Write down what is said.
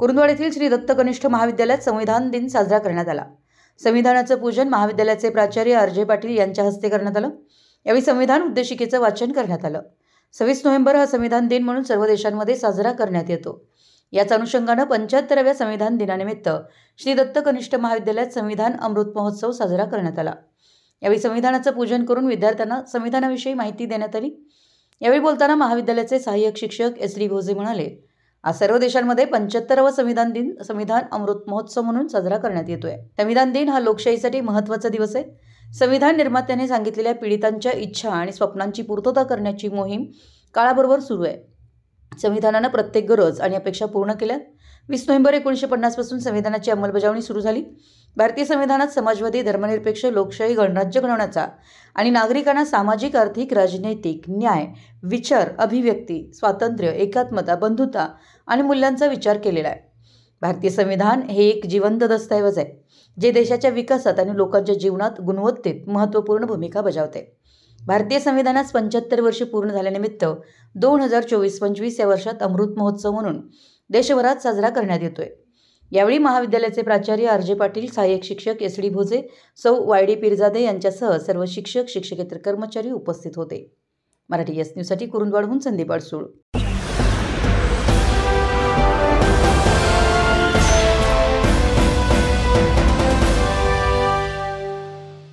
कुरुंदवाड येथील श्री दत्त कनिष्ठ महाविद्यालयात संविधान दिन साजरा करण्यात आला। संविधानाचं पूजन महाविद्यालयाचे प्राचार्य आर.जे. पाटील यांच्या हस्ते करण्यात आलं। यावेळी संविधान उद्देशिकेचं वाचन करण्यात आलं। 26 नोव्हेंबर हा संविधान दिन म्हणून सर्व देशांमध्ये साजरा करण्यात येतो। याच अनुषंगाने 75व्या संविधान दिनानिमित्त श्री दत्त कनिष्ठ महाविद्यालयात संविधान अमृत महोत्सव साजरा करण्यात आला। यावेळी संविधानाचं पूजन करून विद्यार्थ्यांना संविधानाविषयी माहिती देण्यात आली। यावेळी बोलताना महाविद्यालयाचे सहाय्यक शिक्षक एस.डी. भोजे म्हणाले, आज सर्व देशांमध्ये 75वा संविधान दिन संविधान अमृत महोत्सव म्हणून साजरा करण्यात येतोय। संविधान दिन हा लोकशाहीसाठी महत्त्वाचा दिवस आहे। संविधान निर्मात्याने सांगितलेल्या पीडितांच्या इच्छा आणि स्वप्नांची पूर्तता करण्याची मोहीम काळाबरोबर सुरू आहे। संविधानाने प्रत्येक गरज आणि अपेक्षा पूर्ण केल्या। 20 नोव्हेंबर 1950 पासून संविधानाची अंमलबजावणी सुरू झाली। भारतीय संविधानात समाजवादी, धर्मनिरपेक्ष, लोकशाही, गणराज्य घडवण्याचा आणि नागरिकांना सामाजिक, आर्थिक, राजनैतिक, न्याय, विचार, अभिव्यक्ती, स्वातंत्र्य, एकात्मता, बंधुता आणि मूल्यांचा विचार केलेला आहे। भारतीय संविधान हे एक जिवंत दस्तऐवज आहे, जे देशाच्या विकासात आणि लोकांच्या जीवनात गुणवत्तेत महत्त्वपूर्ण भूमिका बजावते। भारतीय संविधानात 75 वर्षे पूर्ण झाल्यानिमित्त 2024-25 या वर्षात अमृत महोत्सव म्हणून देशभरात साजरा करण्यात येतोय। यावेळी महाविद्यालयाचे प्राचार्य आर.जे. पाटील, सहाय्यक शिक्षक एस.डी. भोजे, सौ वाय.डी. पीरजादे यांच्यासह सर्व शिक्षक, शिक्षकेतर कर्मचारी उपस्थित होते। मराठी एस न्यूजसाठी कुरुंदवाडहून संदीप अडसूळ।